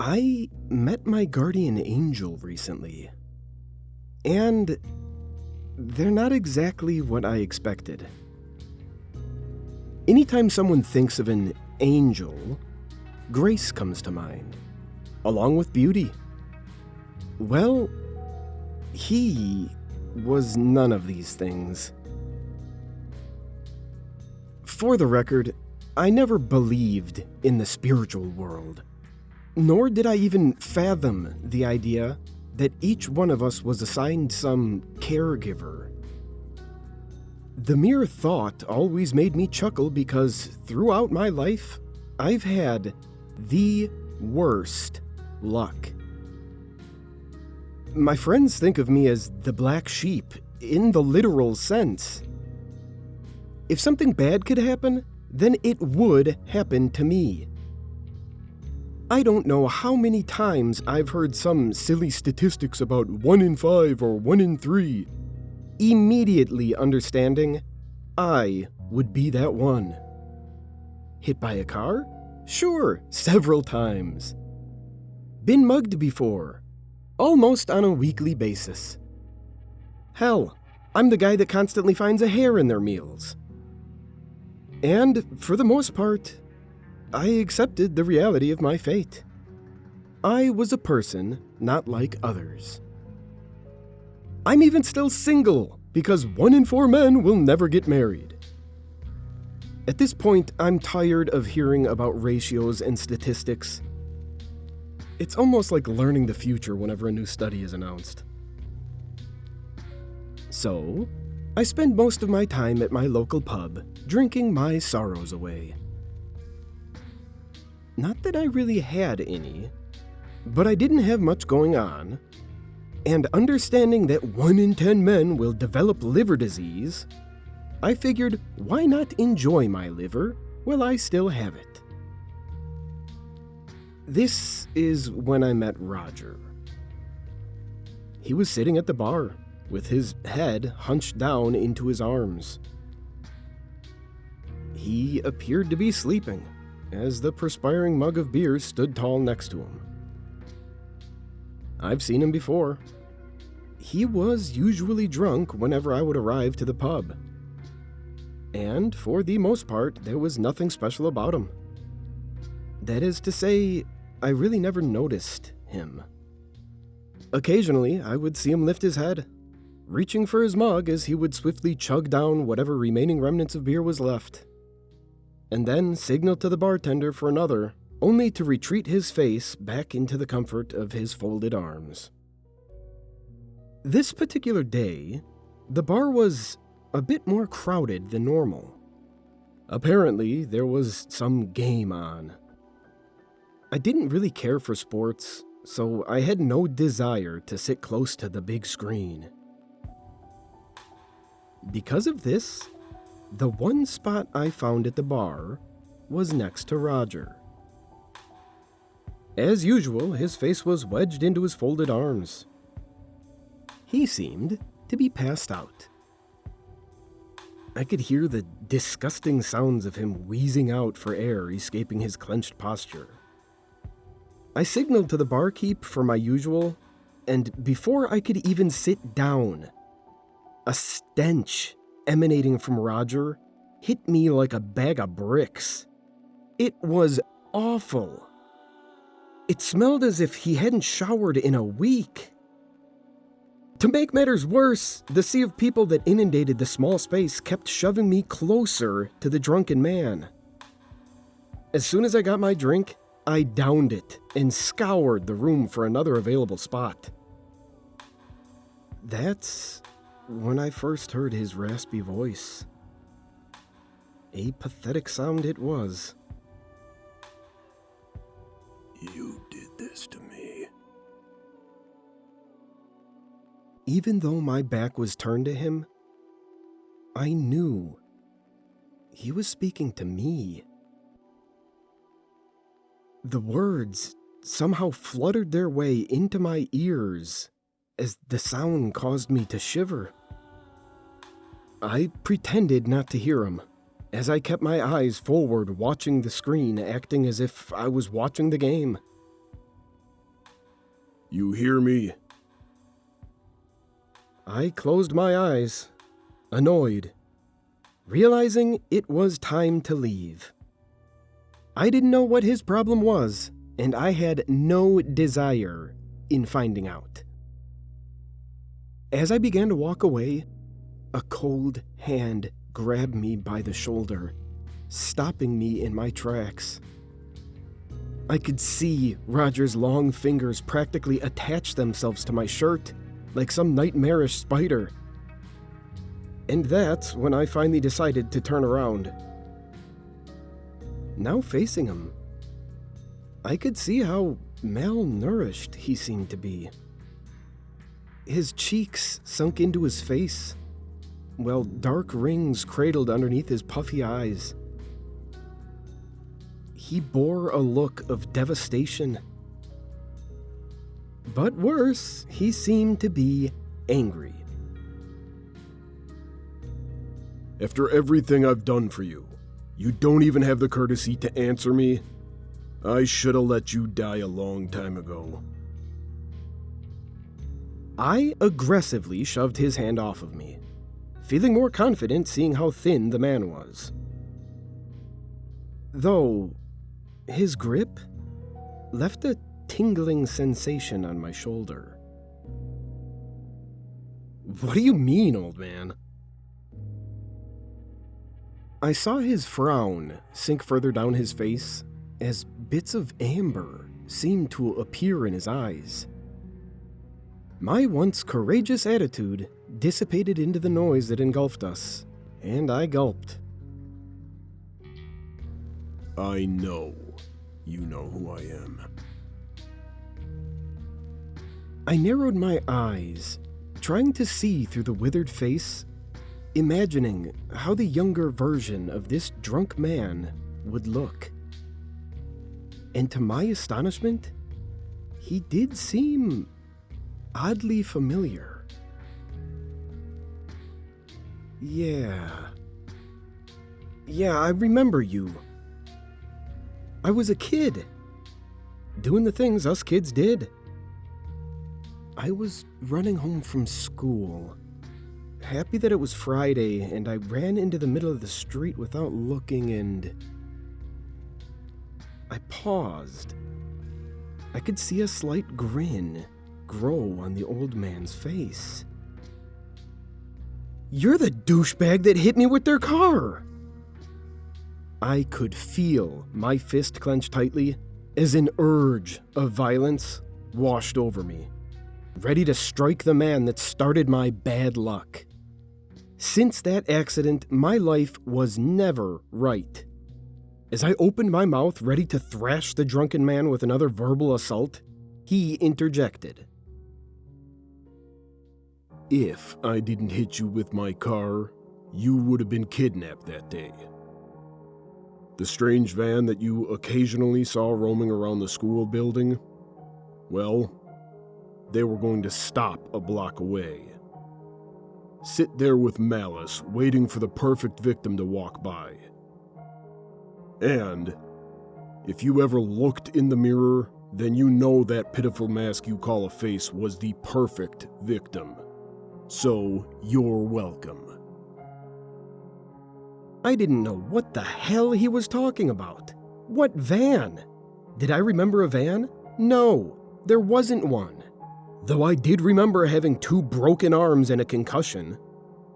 I met my guardian angel recently, and they're not exactly what I expected. Anytime someone thinks of an angel, grace comes to mind, along with beauty. Well, he was none of these things. For the record, I never believed in the spiritual world, nor did I even fathom the idea that each one of us was assigned some caregiver. The mere thought always made me chuckle because throughout my life, I've had the worst luck. My friends think of me as the black sheep in the literal sense. If something bad could happen, then it would happen to me. I don't know how many times I've heard some silly statistics about 1 in 5 or 1 in 3, immediately understanding I would be that one. Hit by a car? Sure, several times. Been mugged before, almost on a weekly basis. Hell, I'm the guy that constantly finds a hair in their meals. And, for the most part, I accepted the reality of my fate. I was a person not like others. I'm even still single, because 1 in 4 men will never get married. At this point, I'm tired of hearing about ratios and statistics. It's almost like learning the future whenever a new study is announced. So, I spend most of my time at my local pub, drinking my sorrows away. Not that I really had any, but I didn't have much going on, and understanding that 1 in 10 men will develop liver disease, I figured why not enjoy my liver while I still have it. This is when I met Roger. He was sitting at the bar, with his head hunched down into his arms. He appeared to be sleeping, as the perspiring mug of beer stood tall next to him. I've seen him before. He was usually drunk whenever I would arrive to the pub. And, for the most part, there was nothing special about him. That is to say, I really never noticed him. Occasionally, I would see him lift his head, reaching for his mug as he would swiftly chug down whatever remaining remnants of beer was left, and then signal to the bartender for another, only to retreat his face back into the comfort of his folded arms. This particular day, the bar was a bit more crowded than normal. Apparently, there was some game on. I didn't really care for sports, so I had no desire to sit close to the big screen. Because of this, the one spot I found at the bar was next to Roger. As usual, his face was wedged into his folded arms. He seemed to be passed out. I could hear the disgusting sounds of him wheezing out for air escaping his clenched posture. I signaled to the barkeep for my usual, and before I could even sit down, a stench emanating from Roger hit me like a bag of bricks. It was awful. It smelled as if he hadn't showered in a week. To make matters worse, the sea of people that inundated the small space kept shoving me closer to the drunken man. As soon as I got my drink, I downed it and scoured the room for another available spot. That's when I first heard his raspy voice. A pathetic sound it was. You did this to me. Even though my back was turned to him, I knew he was speaking to me. The words somehow fluttered their way into my ears as the sound caused me to shiver. I pretended not to hear him, as I kept my eyes forward watching the screen, acting as if I was watching the game. You hear me? I closed my eyes, annoyed, realizing it was time to leave. I didn't know what his problem was, and I had no desire in finding out. As I began to walk away, a cold hand grabbed me by the shoulder, stopping me in my tracks. I could see Roger's long fingers practically attach themselves to my shirt like some nightmarish spider. And that's when I finally decided to turn around. Now facing him, I could see how malnourished he seemed to be. His cheeks sunk into his face, while dark rings cradled underneath his puffy eyes. He bore a look of devastation. But worse, he seemed to be angry. After everything I've done for you, you don't even have the courtesy to answer me? I should have let you die a long time ago. I aggressively shoved his hand off of me, feeling more confident seeing how thin the man was. Though, his grip left a tingling sensation on my shoulder. What do you mean, old man? I saw his frown sink further down his face as bits of amber seemed to appear in his eyes. My once courageous attitude dissipated into the noise that engulfed us, and I gulped. I know you know who I am. I narrowed my eyes, trying to see through the withered face, imagining how the younger version of this drunk man would look. And to my astonishment, he did seem oddly familiar. Yeah, I remember you. I was a kid, doing the things us kids did. I was running home from school, happy that it was Friday, and I ran into the middle of the street without looking, and I paused. I could see a slight grin grow on the old man's face. You're the douchebag that hit me with their car! I could feel my fist clenched tightly as an urge of violence washed over me, ready to strike the man that started my bad luck. Since that accident, my life was never right. As I opened my mouth ready to thrash the drunken man with another verbal assault, he interjected. If I didn't hit you with my car, you would have been kidnapped that day. The strange van that you occasionally saw roaming around the school building, well, they were going to stop a block away. Sit there with malice, waiting for the perfect victim to walk by. And if you ever looked in the mirror, then you know that pitiful mask you call a face was the perfect victim. So you're welcome. I didn't know what the hell he was talking about. What van? Did I remember a van? No, there wasn't one. Though I did remember having 2 broken arms and a concussion.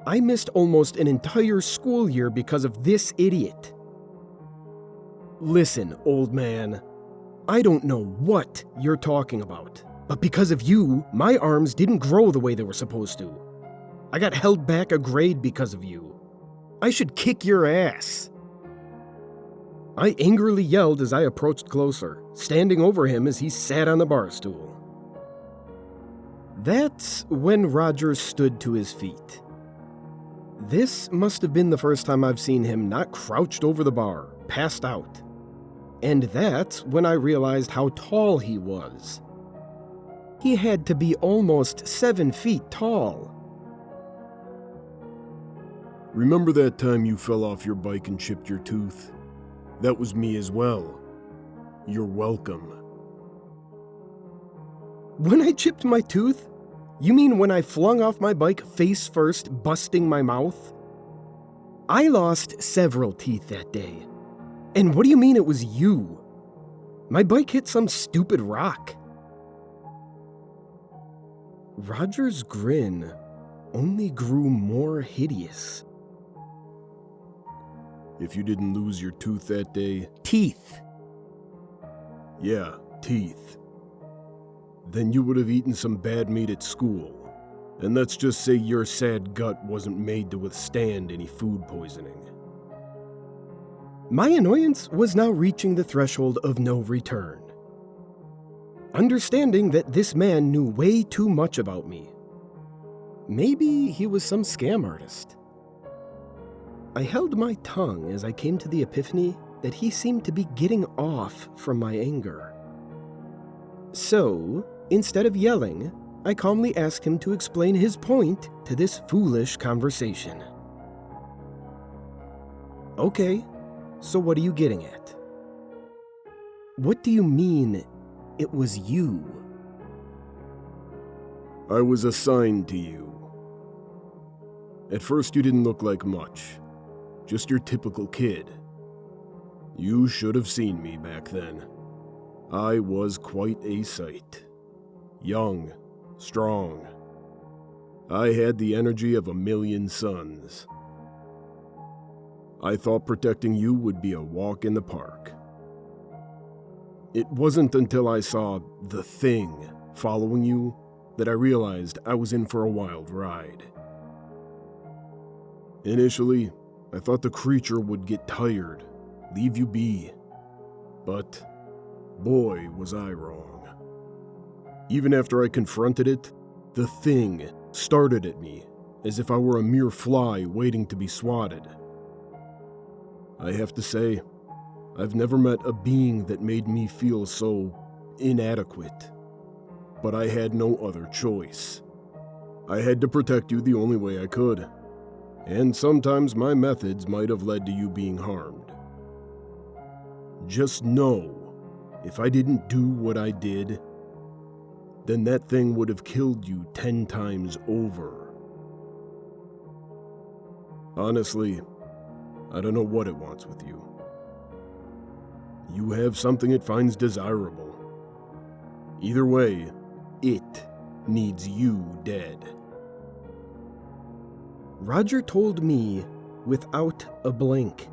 I missed almost an entire school year because of this idiot. Listen, old man, I don't know what you're talking about, but because of you, my arms didn't grow the way they were supposed to. I got held back a grade because of you. I should kick your ass. I angrily yelled as I approached closer, standing over him as he sat on the bar stool. That's when Roger stood to his feet. This must have been the first time I've seen him not crouched over the bar, passed out. And that's when I realized how tall he was. He had to be almost 7 feet tall. Remember that time you fell off your bike and chipped your tooth? That was me as well. You're welcome. When I chipped my tooth? You mean when I flung off my bike face first, busting my mouth? I lost several teeth that day. And what do you mean it was you? My bike hit some stupid rock. Roger's grin only grew more hideous. If you didn't lose your tooth that day... Teeth. Yeah, teeth. Then you would have eaten some bad meat at school. And let's just say your sad gut wasn't made to withstand any food poisoning. My annoyance was now reaching the threshold of no return. Understanding that this man knew way too much about me. Maybe he was some scam artist. I held my tongue as I came to the epiphany that he seemed to be getting off from my anger. So, instead of yelling, I calmly asked him to explain his point to this foolish conversation. Okay, so what are you getting at? What do you mean, it was you? I was assigned to you. At first you didn't look like much. Just your typical kid. You should have seen me back then. I was quite a sight. Young, strong. I had the energy of 1,000,000 suns. I thought protecting you would be a walk in the park. It wasn't until I saw the thing following you that I realized I was in for a wild ride. Initially, I thought the creature would get tired, leave you be. But, boy, was I wrong. Even after I confronted it, the thing started at me as if I were a mere fly waiting to be swatted. I have to say, I've never met a being that made me feel so inadequate. But I had no other choice. I had to protect you the only way I could. And sometimes my methods might have led to you being harmed. Just know, if I didn't do what I did, then that thing would have killed you 10 times over. Honestly, I don't know what it wants with you. You have something it finds desirable. Either way, it needs you dead. Roger told me without a blink.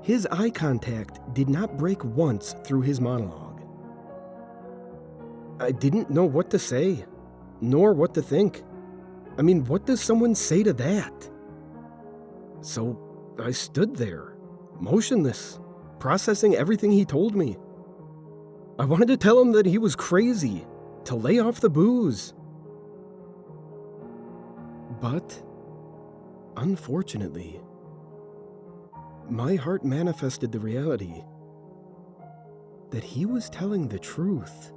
His eye contact did not break once through his monologue. I didn't know what to say, nor what to think. I mean, what does someone say to that? So I stood there, motionless, processing everything he told me. I wanted to tell him that he was crazy, to lay off the booze. But, unfortunately, my heart manifested the reality that he was telling the truth.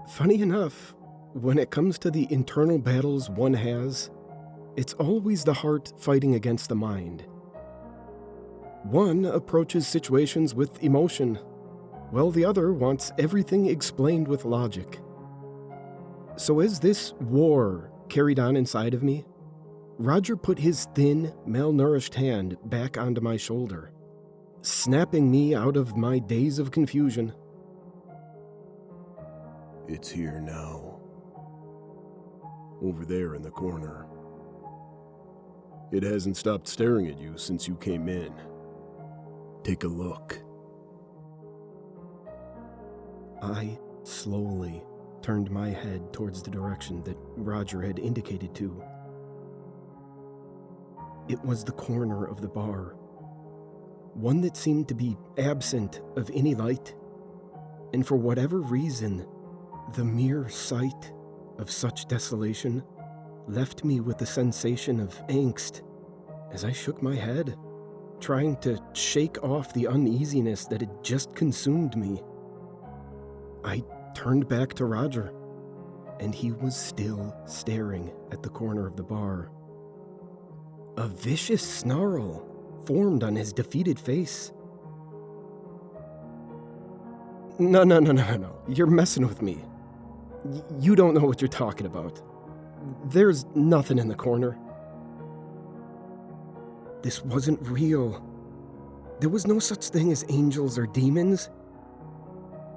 Funny enough, when it comes to the internal battles one has, it's always the heart fighting against the mind. One approaches situations with emotion, while the other wants everything explained with logic. So as this war carried on inside of me, Roger put his thin, malnourished hand back onto my shoulder, snapping me out of my daze of confusion. It's here now. Over there in the corner. It hasn't stopped staring at you since you came in. Take a look. I slowly turned my head towards the direction that Roger had indicated to. It was the corner of the bar, one that seemed to be absent of any light, and for whatever reason, the mere sight of such desolation left me with a sensation of angst as I shook my head, trying to shake off the uneasiness that had just consumed me. I turned back to Roger, and he was still staring at the corner of the bar. A vicious snarl formed on his defeated face. No. You're messing with me. You don't know what you're talking about. There's nothing in the corner. This wasn't real. There was no such thing as angels or demons.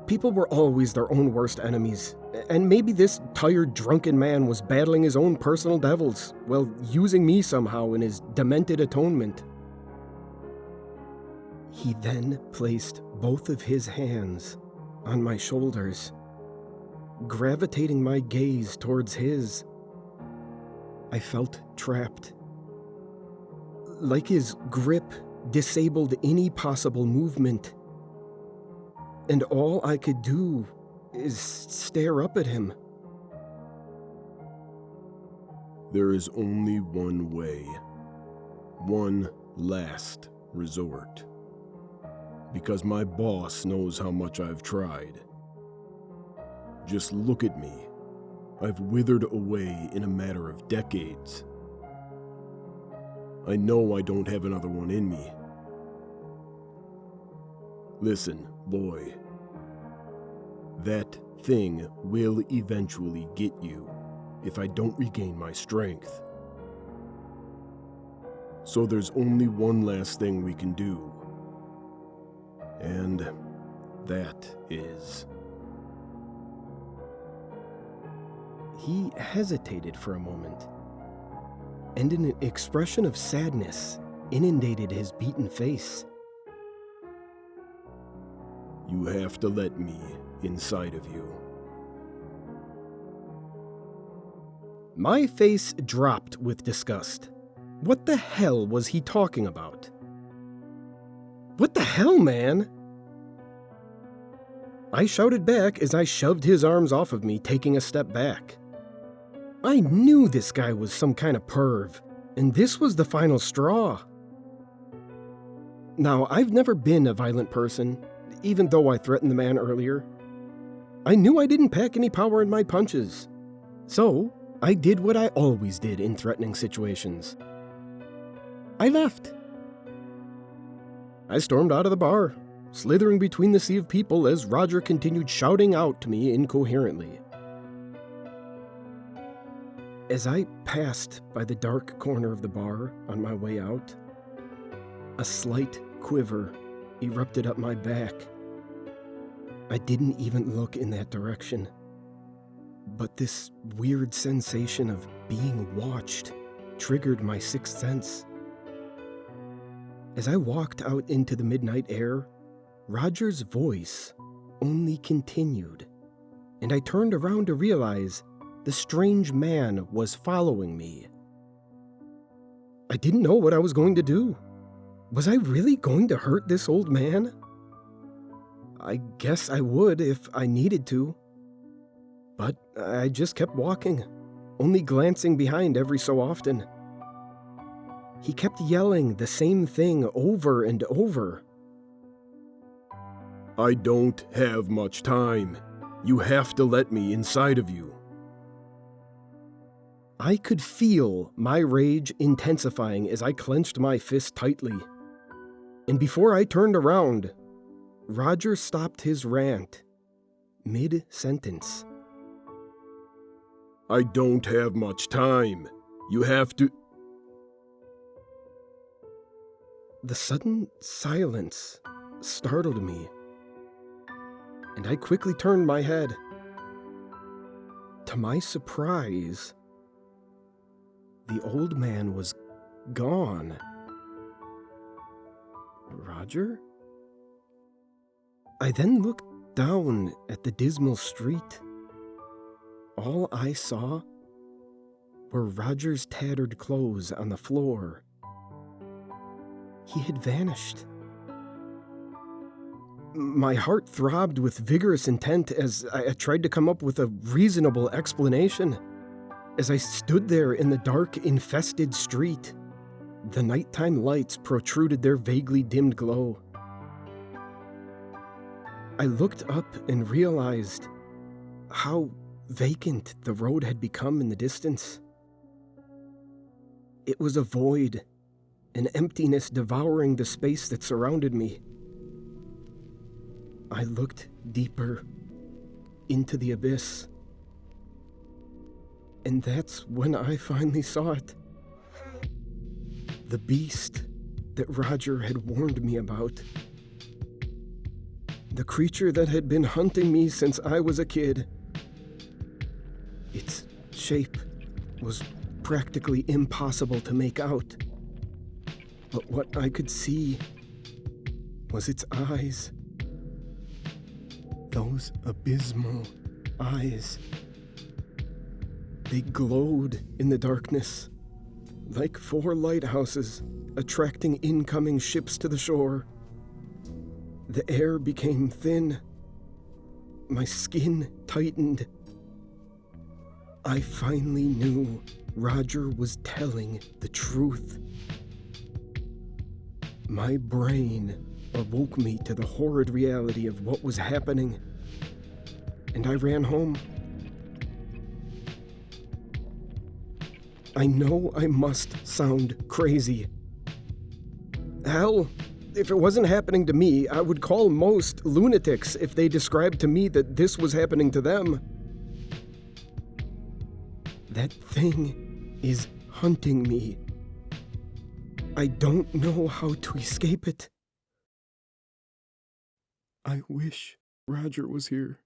People were always their own worst enemies, and maybe this tired, drunken man was battling his own personal devils, while using me somehow in his demented atonement. He then placed both of his hands on my shoulders, gravitating my gaze towards his. I felt trapped. Like his grip disabled any possible movement. And all I could do is stare up at him. There is only one way. One last resort. Because my boss knows how much I've tried. Just look at me. I've withered away in a matter of decades. I know I don't have another one in me. Listen, boy. That thing will eventually get you if I don't regain my strength. So there's only one last thing we can do. And that is... He hesitated for a moment, and an expression of sadness inundated his beaten face. You have to let me inside of you. My face dropped with disgust. What the hell was he talking about? What the hell, man? I shouted back as I shoved his arms off of me, taking a step back. I knew this guy was some kind of perv, and this was the final straw. Now, I've never been a violent person, even though I threatened the man earlier. I knew I didn't pack any power in my punches. So, I did what I always did in threatening situations. I left. I stormed out of the bar, slithering between the sea of people as Roger continued shouting out to me incoherently. As I passed by the dark corner of the bar on my way out, a slight quiver erupted up my back. I didn't even look in that direction, but this weird sensation of being watched triggered my sixth sense. As I walked out into the midnight air, Roger's voice only continued, and I turned around to realize the strange man was following me. I didn't know what I was going to do. Was I really going to hurt this old man? I guess I would if I needed to. But I just kept walking, only glancing behind every so often. He kept yelling the same thing over and over. I don't have much time. You have to let me inside of you. I could feel my rage intensifying as I clenched my fist tightly. And before I turned around, Roger stopped his rant, mid-sentence. I don't have much time. You have to... The sudden silence startled me, and I quickly turned my head. To my surprise, the old man was gone. Roger? I then looked down at the dismal street. All I saw were Roger's tattered clothes on the floor. He had vanished. My heart throbbed with vigorous intent as I tried to come up with a reasonable explanation. As I stood there in the dark, infested street, the nighttime lights protruded their vaguely dimmed glow. I looked up and realized how vacant the road had become in the distance. It was a void, an emptiness devouring the space that surrounded me. I looked deeper into the abyss. And that's when I finally saw it. The beast that Roger had warned me about. The creature that had been hunting me since I was a kid. Its shape was practically impossible to make out. But what I could see was its eyes. Those abysmal eyes. They glowed in the darkness, like 4 lighthouses attracting incoming ships to the shore. The air became thin. My skin tightened. I finally knew Roger was telling the truth. My brain awoke me to the horrid reality of what was happening, and I ran home. I know I must sound crazy. Hell, if it wasn't happening to me, I would call most lunatics if they described to me that this was happening to them. That thing is hunting me. I don't know how to escape it. I wish Roger was here.